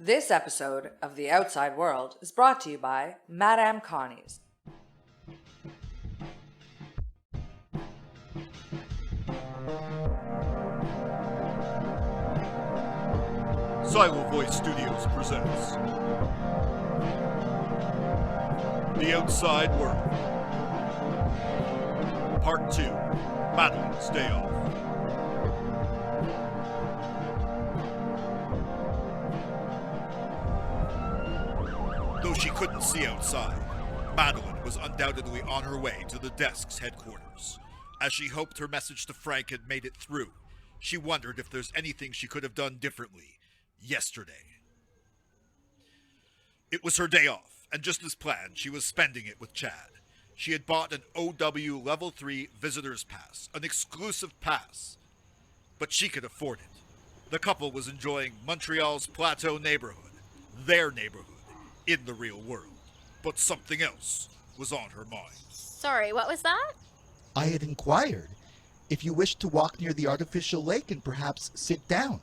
This episode of The Outside World is brought to you by Madame Connie's. Silo Voice Studios presents The Outside World, Part 2, Madeline's Day Off. Though she couldn't see outside, Madeline was undoubtedly on her way to the desk's headquarters. As she hoped her message to Frank had made it through, she wondered if there's anything she could have done differently yesterday. It was her day off, and just as planned, she was spending it with Chad. She had bought an OW Level 3 Visitor's Pass, an exclusive pass. But she could afford it. The couple was enjoying Montreal's Plateau neighborhood, their neighborhood, in the real world. But something else was on her mind. Sorry, what was that? I had inquired if you wished to walk near the artificial lake and perhaps sit down.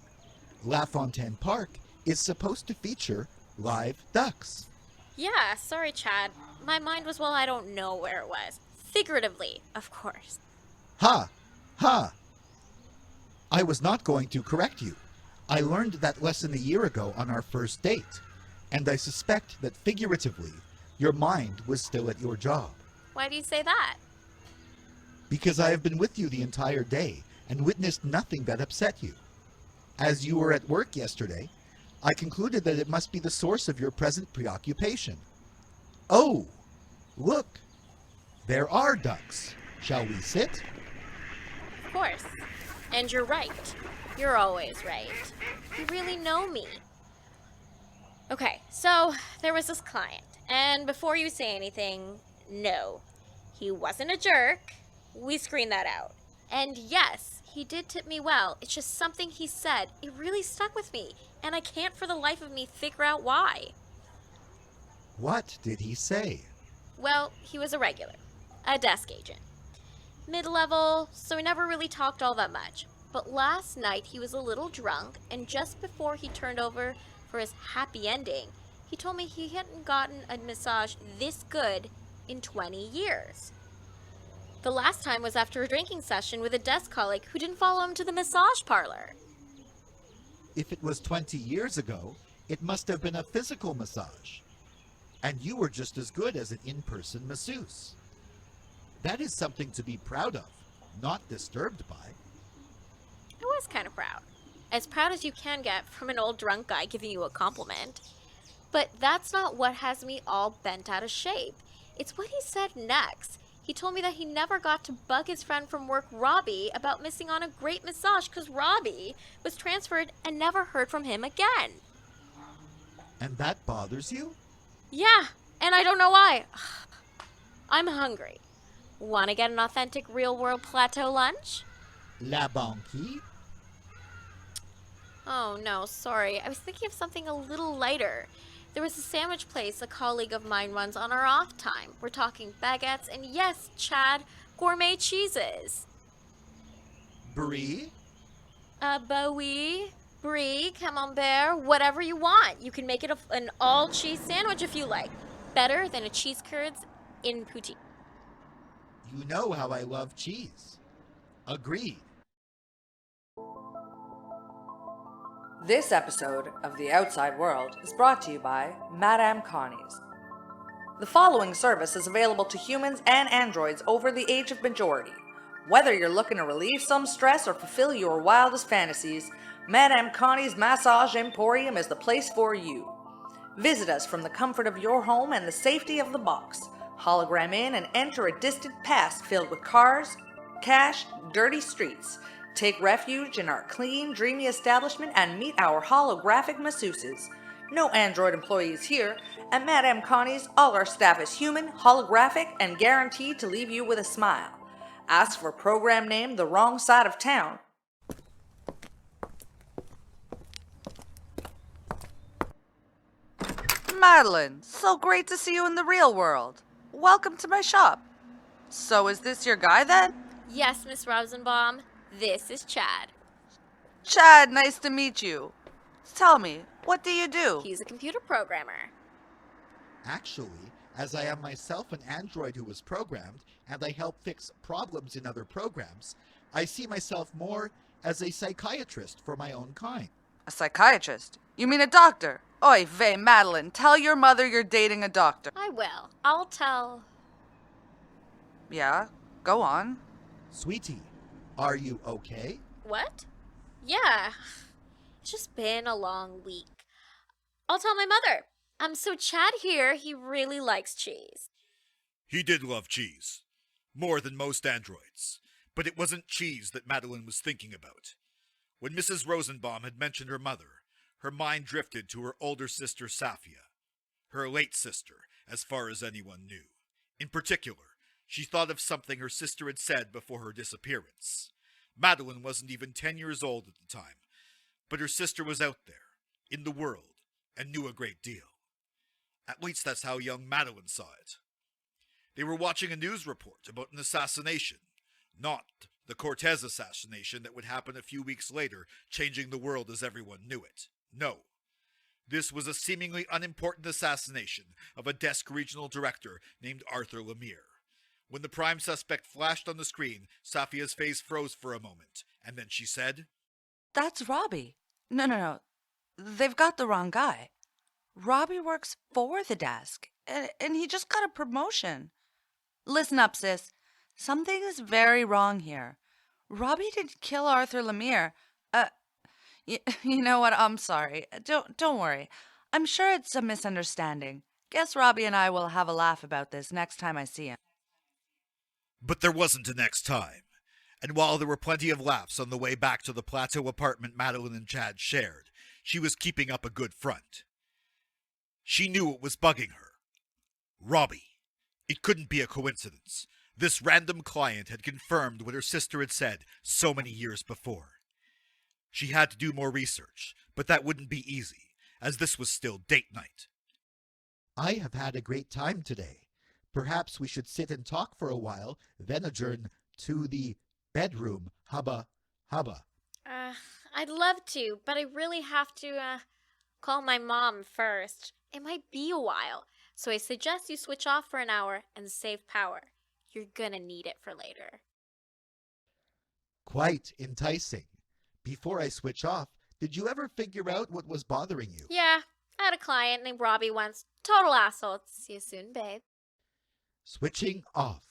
LaFontaine Park is supposed to feature live ducks. Yeah, sorry, Chad. My mind was, well, I don't know where it was. Figuratively, of course. Ha! Ha! I was not going to correct you. I learned that lesson a year ago on our first date, and I suspect that figuratively, your mind was still at your job. Why do you say that? Because I have been with you the entire day and witnessed nothing that upset you. As you were at work yesterday, I concluded that it must be the source of your present preoccupation. Oh, look, there are ducks. Shall we sit? Of course. And you're right. You're always right. You really know me. Okay, so there was this client, and before you say anything, no, he wasn't a jerk. We screened that out. And yes, he did tip me well. It's just something he said. It really stuck with me, and I can't for the life of me figure out why. What did he say? Well, he was a regular, a desk agent. Mid-level, so we never really talked all that much. But last night he was a little drunk, and just before he turned over for his happy ending, he told me he hadn't gotten a massage this good in 20 years. The last time was after a drinking session with a desk colleague who didn't follow him to the massage parlor. If it was 20 years ago, it must have been a physical massage. And you were just as good as an in-person masseuse. That is something to be proud of, not disturbed by. I was kind of proud. As proud as you can get from an old drunk guy giving you a compliment. But that's not what has me all bent out of shape. It's what he said next. He told me that he never got to bug his friend from work, Robbie, about missing on a great massage because Robbie was transferred and never heard from him again. And that bothers you? Yeah, and I don't know why. I'm hungry. Want to get an authentic real-world plateau lunch? La banquise? Oh, no, sorry. I was thinking of something a little lighter. There was a sandwich place a colleague of mine runs on our off time. We're talking baguettes and, yes, Chad, gourmet cheeses. Brie? Bowie, brie, camembert, whatever you want. You can make it an all-cheese sandwich if you like. Better than a cheese curds in poutine. You know how I love cheese. Agreed. This episode of The Outside World is brought to you by Madame Connie's. The following service is available to humans and androids over the age of majority. Whether you're looking to relieve some stress or fulfill your wildest fantasies, Madame Connie's Massage Emporium is the place for you. Visit us from the comfort of your home and the safety of the box. Hologram in and enter a distant past filled with cars, cash, dirty streets. Take refuge in our clean, dreamy establishment and meet our holographic masseuses. No android employees here. At Madame Connie's, all our staff is human, holographic, and guaranteed to leave you with a smile. Ask for program name The Wrong Side of Town. Madeline, so great to see you in the real world. Welcome to my shop. So is this your guy then? Yes, Miss Rosenbaum, this is Chad. Chad, nice to meet you. Tell me, what do you do? He's a computer programmer. Actually, as I am myself an android who was programmed, and I help fix problems in other programs, I see myself more as a psychiatrist for my own kind. A psychiatrist? You mean a doctor? Oy vey, Madeline, tell your mother you're dating a doctor. I will. I'll tell. Yeah, go on. Sweetie, are you okay? What? Yeah. It's just been a long week. I'll tell my mother. So Chad here, he really likes cheese. He did love cheese. More than most androids. But it wasn't cheese that Madeline was thinking about. When Mrs. Rosenbaum had mentioned her mother, her mind drifted to her older sister Safiya. Her late sister, as far as anyone knew. In particular, she thought of something her sister had said before her disappearance. Madeline wasn't even 10 years old at the time, but her sister was out there, in the world, and knew a great deal. At least that's how young Madeline saw it. They were watching a news report about an assassination, not the Cortez assassination that would happen a few weeks later, changing the world as everyone knew it. No. This was a seemingly unimportant assassination of a desk regional director named Arthur Lemire. When the prime suspect flashed on the screen, Safiya's face froze for a moment, and then she said, That's Robbie. No. They've got the wrong guy. Robbie works for the desk, and he just got a promotion. Listen up, sis. Something is very wrong here. Robbie didn't kill Arthur Lemire. You know what? I'm sorry. Don't worry. I'm sure it's a misunderstanding. Guess Robbie and I will have a laugh about this next time I see him. But there wasn't a next time. And while there were plenty of laughs on the way back to the plateau apartment Madeline and Chad shared, she was keeping up a good front. She knew what was bugging her. Robbie. It couldn't be a coincidence. This random client had confirmed what her sister had said so many years before. She had to do more research, but that wouldn't be easy, as this was still date night. I have had a great time today. Perhaps we should sit and talk for a while, then adjourn to the bedroom. Hubba. I'd love to, but I really have to, call my mom first. It might be a while, so I suggest you switch off for an hour and save power. You're gonna need it for later. Quite enticing. Before I switch off, did you ever figure out what was bothering you? Yeah, I had a client named Robbie once. Total asshole. See you soon, babe. Switching off.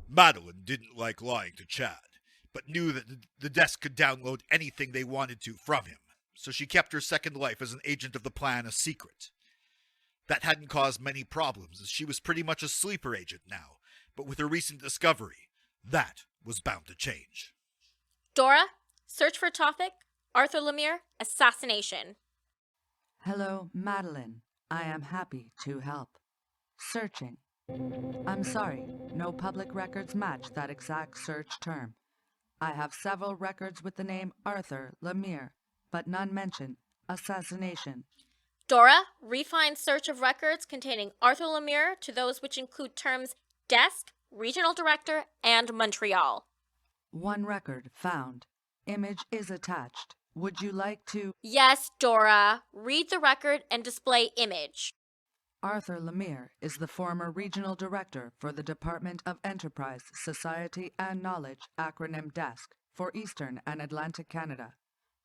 Madeline didn't like lying to Chad, but knew that the desk could download anything they wanted to from him, so she kept her second life as an agent of the plan a secret. That hadn't caused many problems, as she was pretty much a sleeper agent now, but with her recent discovery, that was bound to change. Dora, search for topic, Arthur Lemire, assassination. Hello, Madeline. I am happy to help. Searching. I'm sorry, no public records match that exact search term. I have several records with the name Arthur Lemire, but none mention assassination. Dora, refine search of records containing Arthur Lemire to those which include terms desk, regional director, and Montreal. One record found. Image is attached. Would you like to... Yes, Dora. Read the record and display image. Arthur Lemire is the former regional director for the Department of Enterprise, Society and Knowledge, acronym DESK, for Eastern and Atlantic Canada.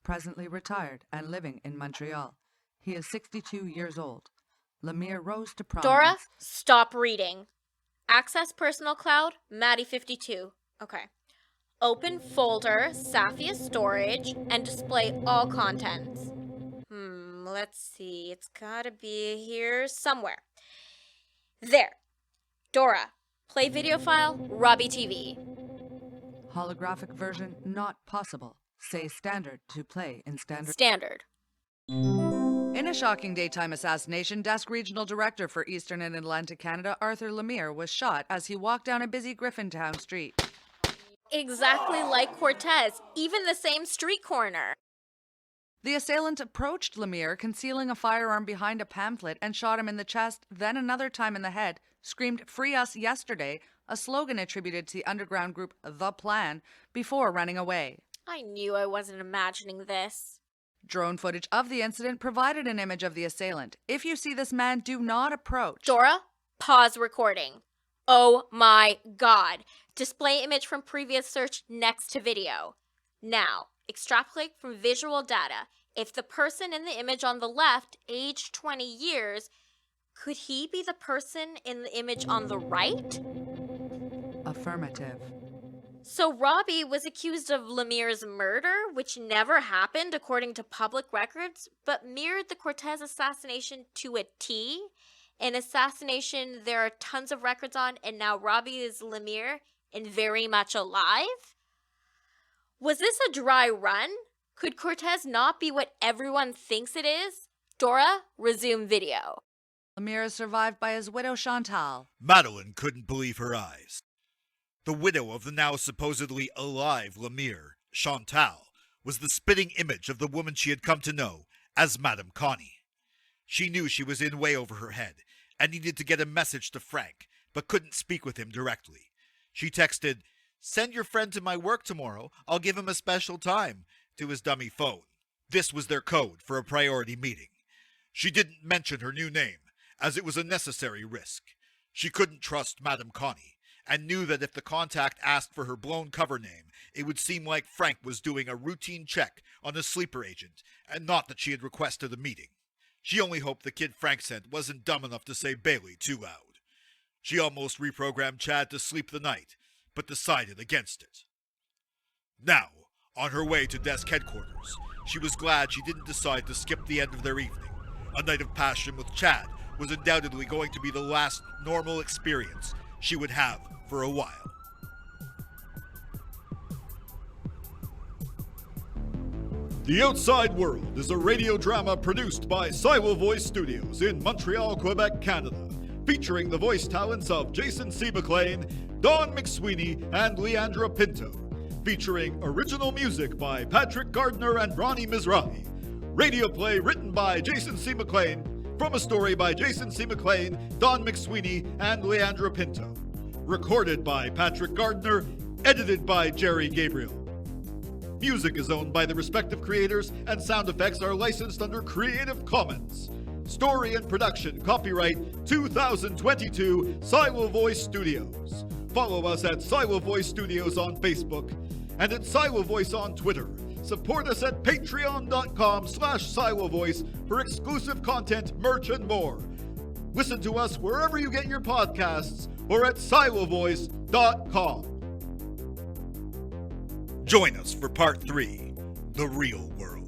Presently retired and living in Montreal. He is 62 years old. Lemire rose to prominence... Dora, stop reading. Access personal cloud, Maddie52. Okay. Open folder, Safiya storage, and display all contents. Let's see. It's gotta be here somewhere. There. Dora, play video file, Robbie TV. Holographic version not possible. Say standard to play in standard. Standard. In a shocking daytime assassination, Desk Regional Director for Eastern and Atlantic Canada, Arthur Lemire, was shot as he walked down a busy Griffintown street. Exactly like Cortez, even the same street corner. The assailant approached Lemire, concealing a firearm behind a pamphlet, and shot him in the chest, then another time in the head, screamed, "Free us yesterday," a slogan attributed to the underground group The Plan, before running away. I knew I wasn't imagining this. Drone footage of the incident provided an image of the assailant. If you see this man, do not approach. Dora, pause recording. Oh my god. Display image from previous search next to video. Now, extrapolate from visual data. If the person in the image on the left, aged 20 years, could he be the person in the image on the right? Affirmative. So Robbie was accused of Lemire's murder, which never happened according to public records, but mirrored the Cortez assassination to a T. An assassination there are tons of records on, and now Robbie is Lemire and very much alive? Was this a dry run? Could Cortez not be what everyone thinks it is? Dora, resume video. Lemire is survived by his widow Chantal. Madeline couldn't believe her eyes. The widow of the now supposedly alive Lemire, Chantal, was the spitting image of the woman she had come to know as Madame Connie. She knew she was in way over her head and needed to get a message to Frank, but couldn't speak with him directly. She texted, "Send your friend to my work tomorrow. I'll give him a special time," to his dummy phone. This was their code for a priority meeting. She didn't mention her new name, as it was a necessary risk. She couldn't trust Madame Connie, and knew that if the contact asked for her blown cover name, it would seem like Frank was doing a routine check on a sleeper agent, and not that she had requested a meeting. She only hoped the kid Frank sent wasn't dumb enough to say Bailey too loud. She almost reprogrammed Chad to sleep the night, but decided against it. Now, on her way to desk headquarters, she was glad she didn't decide to skip the end of their evening. A night of passion with Chad was undoubtedly going to be the last normal experience she would have for a while. The Outside World is a radio drama produced by Siwo Voice Studios in Montreal, Quebec, Canada, featuring the voice talents of Jason C. McLean, Don McSweeney, and Leandra Pinto, featuring original music by Patrick Gardiner and Ronnie Mizrahi, radio play written by Jason C. McLean, from a story by Jason C. McLean, Don McSweeney, and Leandra Pinto, recorded by Patrick Gardiner, edited by Jerry Gabriel. Music is owned by the respective creators, and sound effects are licensed under Creative Commons. Story and production copyright 2022 Siwo Voice Studios. Follow us at Siwo Voice Studios on Facebook and at Siwo Voice on Twitter. Support us at patreon.com/SiwoVoice for exclusive content, merch, and more. Listen to us wherever you get your podcasts or at siwovoice.com. Join us for part 3, The Real World.